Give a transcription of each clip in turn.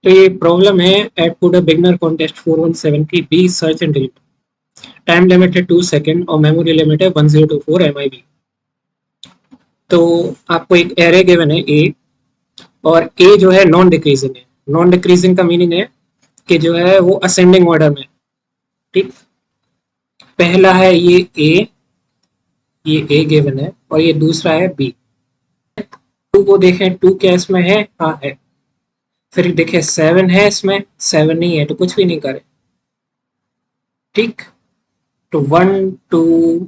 तो ये प्रॉब्लम है एट कोडर बिगनर कॉन्टेस्ट 417 की B search and delete. Time limit है 2 सेकंड और मेमोरी लिमिट है 1024 MIB। तो आपको एक एरे गिवन है ए, और ए जो है नॉन डिक्रीजिंग है। नॉन डिक्रीजिंग का मीनिंग है कि जो है वो असेंडिंग ऑर्डर में। ठीक, पहला है ये ए गिवन है और ये दूसरा है बी। टू को देखें, टू क्या इसमें है? हाँ है। फिर देखें 7 है इसमें, 7 नहीं है तो कुछ भी नहीं करे। ठीक, तो 1 2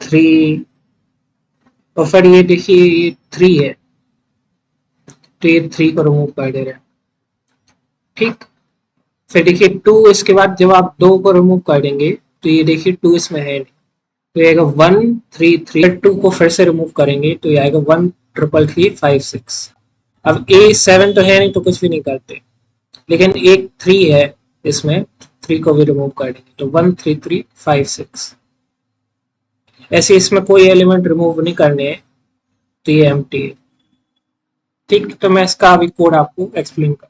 3 और फिर ये देखिए ये 3 है तो ये 3 को रिमूव कर दे रहे हैं। ठीक, फिर देखिए 2, इसके बाद जब आप 2 को रिमूव कर देंगे तो ये देखिए 2 इसमें है नहीं, तो ये आएगा 1 3 3। 2 को फिर से रिमूव करेंगे तो ये आएगा 1 3 3 5 6। अब ए 7 तो है नहीं तो कुछ भी नहीं करते, लेकिन एक 3 है इसमें, 3 को भी रिमूव कर देंगे तो 1 3 3 5 6। ऐसे इसमें कोई एलिमेंट रिमूव नहीं करने हैं तो ये एम्प्टी है। ठीक, तो मैं इसका अभी कोड आपको एक्सप्लेन कर।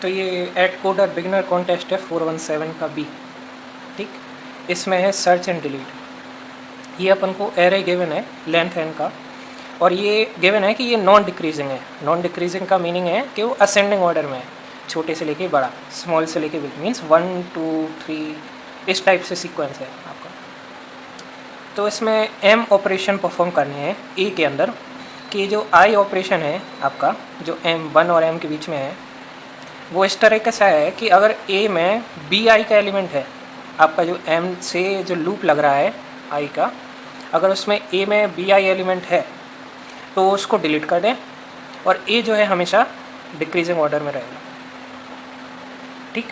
तो ये एट कोडर बिगनर कॉन्टेस्ट है 417 का बी। ठीक, इसमें है सर्च एंड डिलीट। ये अपन को एरे गिवन है लेंथ एन का, और ये गिवन है कि ये नॉन डिक्रीजिंग है। नॉन डिक्रीजिंग का मीनिंग है कि वो असेंडिंग ऑर्डर में है, छोटे से लेके बड़ा, स्मॉल से लेके बिग, मीन्स 1 2 3 इस टाइप से सीक्वेंस है आपका। तो इसमें एम ऑपरेशन परफॉर्म करने हैं ए के अंदर, कि जो आई ऑपरेशन है आपका, जो एम 1 और एम के बीच में है, वो इस तरह से है कि अगर ए में बी आई का एलिमेंट है, आपका जो एम से जो लूप लग रहा है आई का, अगर उसमें ए में बी आई एलिमेंट है तो उसको डिलीट कर दें, और ए जो है हमेशा डिक्रीजिंग ऑर्डर में रहेगा। ठीक,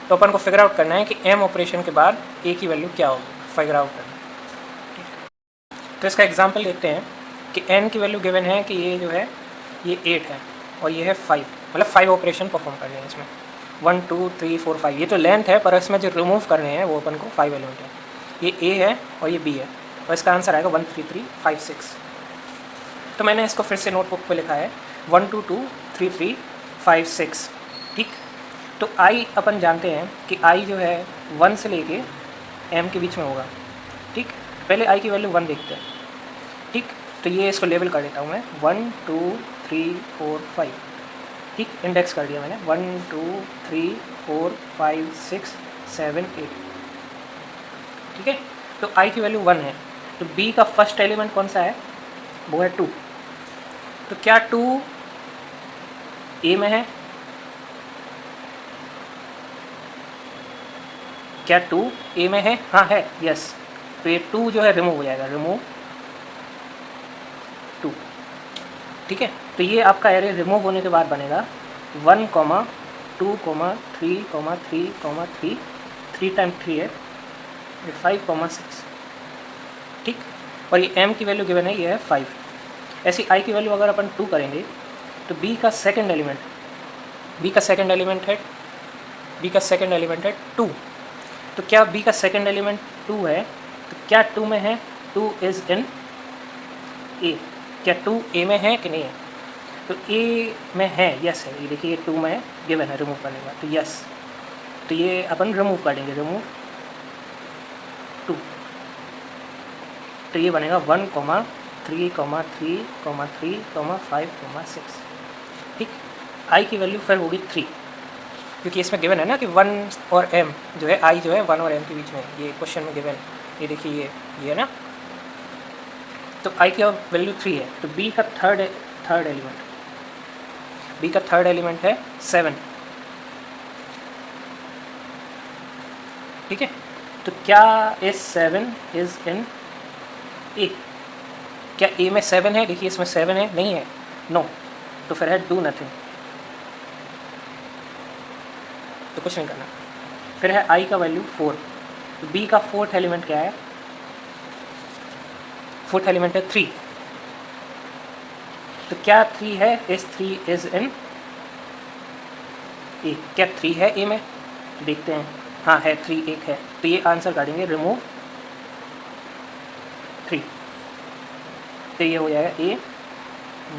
तो अपन को फिगर आउट करना है कि एम ऑपरेशन के बाद ए की वैल्यू क्या होगी, फिगर आउट करना है। ठीक, तो इसका एग्जांपल देखते हैं कि एन की वैल्यू गिवन है कि ये जो है ये 8 है और ये है 5, मतलब 5 ऑपरेशन परफॉर्म कर रहे हैं इसमें, 1 2 3 4 5। ये तो लेंथ है, पर इसमें जो रिमूव कर रहे हैं वो अपन को 5 एलिमेंट है। ये ए है और ये बी है, और इसका आंसर आएगा 1 3 3 5 6। तो मैंने इसको फिर से नोटबुक पे लिखा है 1 2 2 3 3 5 6। ठीक, तो आई अपन जानते हैं कि आई जो है 1 से लेके एम के बीच में होगा। ठीक, पहले आई की वैल्यू 1 देखते हैं। ठीक, तो ये इसको लेबल कर देता हूँ मैं 1 2 3 4 5। ठीक, इंडेक्स कर दिया मैंने 1 2 3 4 5 6 7 8। ठीक है, तो आई की वैल्यू 1 है, तो बी का फर्स्ट एलिमेंट कौन सा है? वो है 2। तो क्या 2 ए में है? क्या 2 ए में है? हाँ है, यस। तो ये 2 जो है रिमूव हो जाएगा, रिमूव 2। ठीक है, तो ये आपका एरे रिमूव होने के बाद बनेगा 1 2 3 3 3 3 टाइम 3 है 5 6। ठीक, और ये m की वैल्यू गिवन है, ये है 5। ऐसी i की वैल्यू अगर अपन 2 करेंगे तो b का सेकंड एलिमेंट है 2। तो क्या b का सेकंड एलिमेंट 2 है? तो क्या 2 में है? 2 इज़ इन a। क्या 2 a में है कि नहीं है? तो a में है, यस है। ये देखिए ये 2 में गिवन है रिमूव करने का, तो यस। तो ये अपन रिमूव कर देंगे, रिमूव 2। तो ये बनेगा 1 3 3 3 5 6। ठीक, i की वैल्यू फिर होगी 3, क्योंकि इसमें गिवन है ना कि 1 और m जो है, i जो है 1 और m के बीच में, ये क्वेश्चन में गिवन है। ये देखिए ये है ना, तो i की वैल्यू 3 है। तो b का थर्ड एलिमेंट है 7। ठीक है, तो क्या इस 7 इज इन ए? क्या ए में 7 है? देखिए इसमें 7 है, नहीं है, नो। तो फिर है डू नथिंग, तो कुछ नहीं करना। फिर है आई का वैल्यू 4। तो बी का फोर्थ एलिमेंट क्या है? फोर्थ एलिमेंट है 3। तो क्या 3 है? इस 3 इज इन ए। क्या 3 है ए में? देखते हैं, हाँ है, 3 एक है। तो ये आंसर काटेंगे, रिमूव 3। तो ये हो जाएगा ए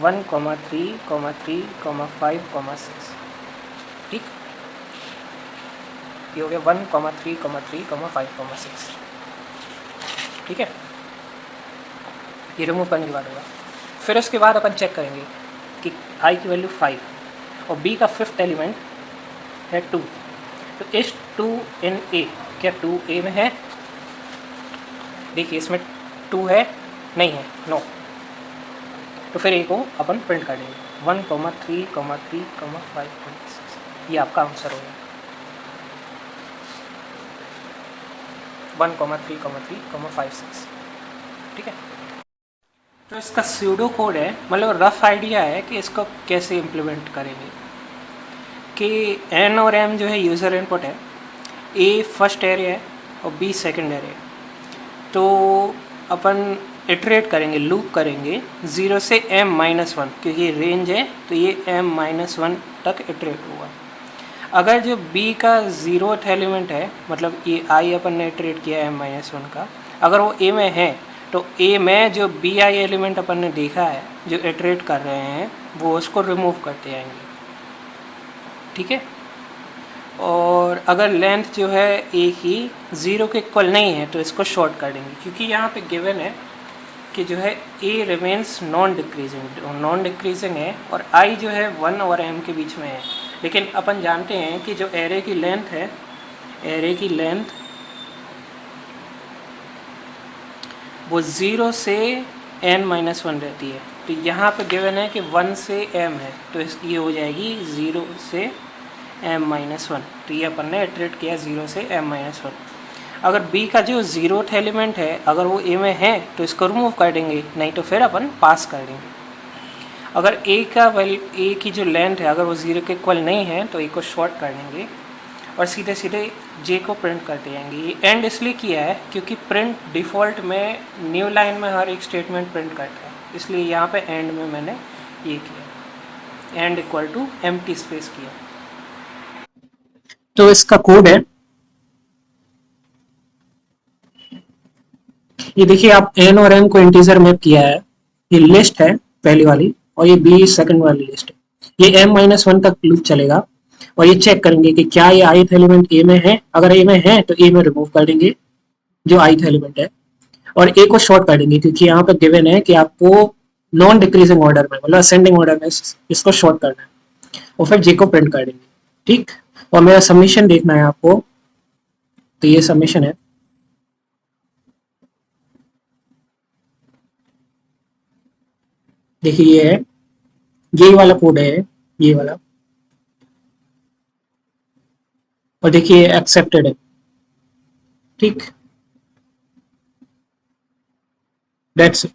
1,3,3,5,6, ठीक। ये हो गया 1,3,3,5,6, ठीक है। ये रिमूव करने के बाद होगा। फिर उसके बाद अपन चेक करेंगे कि आई की वैल्यू 5 और बी का फिफ्थ एलिमेंट है 2, तो इस 2 इन ए, क्या 2 ए में है? देखिए इसमें 2 है, नहीं है, नो। तो फिर ए को अपन प्रिंट कर देंगे 1,3,3,5,6, ये आपका आंसर होगा 1,3,3,5,6, ठीक है। तो इसका स्यूडो कोड है, मतलब रफ आइडिया है कि इसको कैसे इम्प्लीमेंट करेंगे कि एन और एम जो है यूज़र इनपुट है, ए फर्स्ट एरे है और बी सेकंड एरे है। तो अपन इटरेट करेंगे, लूप करेंगे 0 से m-1, क्योंकि ये रेंज है तो ये m-1 तक इटरेट होगा। अगर जो b का 0th एलिमेंट है, मतलब ये i अपन ने इटरेट किया m-1 का, अगर वो a में है तो a में जो bi एलिमेंट अपन ने देखा है जो इटरेट कर रहे हैं वो उसको रिमूव करते जाएंगे, ठीक है। और अगर लेंथ जो है a की 0 के इक्वल नहीं है तो इसको शॉर्ट कर देंगे, क्योंकि यहाँ पे गिवन है कि जो है a रिमेन्स नॉन डिक्रीजिंग है और i जो है 1 और m के बीच में है। लेकिन अपन जानते हैं कि जो एरे की लेंथ है, एरे की लेंथ वो 0 से n-1 रहती है। तो यहाँ पे गिवन है कि 1 से m है, तो इसकी हो जाएगी 0 से m-1। तो ये अपन ने इटरेट किया 0 से m-1। अगर b का जो 0th एलिमेंट है अगर वो a में है तो इसको रिमूव कर देंगे, नहीं तो फिर अपन पास कर देंगे। अगर a की जो लेंथ है अगर वो 0 के इक्वल नहीं है तो a को शॉर्ट कर देंगे और सीधे सीधे j को प्रिंट करते जाएंगे। ये एंड इसलिए किया है क्योंकि प्रिंट डिफ़ॉल्ट में न्यू लाइन में हर एक स्टेटमेंट प्रिंट करता है, इसलिए यहाँ पे एंड में मैंने ये किया, end equal to empty space किया। तो इसका कोड है, ये देखिए आप n और m को इंटीजर मैप किया है, ये लिस्ट है पहली वाली और ये b सेकंड वाली लिस्ट है। ये m-1 तक लूप चलेगा और ये चेक करेंगे कि क्या ये ith एलिमेंट a में है, अगर a में है तो a में रिमूव कर देंगे जो ith एलिमेंट है और a को शॉर्ट कर देंगे, क्योंकि यहाँ पे गिवन है कि आपको नॉन डिक्रीजिंग ऑर्डर में, मतलब असेंडिंग ऑर्डर में इसको शॉर्ट करना है और फिर j को प्रिंट कर देंगे, ठीक। और मेरा सबमिशन देखना है आपको, तो ये सबमिशन है, देखिए ये है, यही वाला कोड है, ये वाला, और देखिए एक्सेप्टेड है, ठीक। That's it.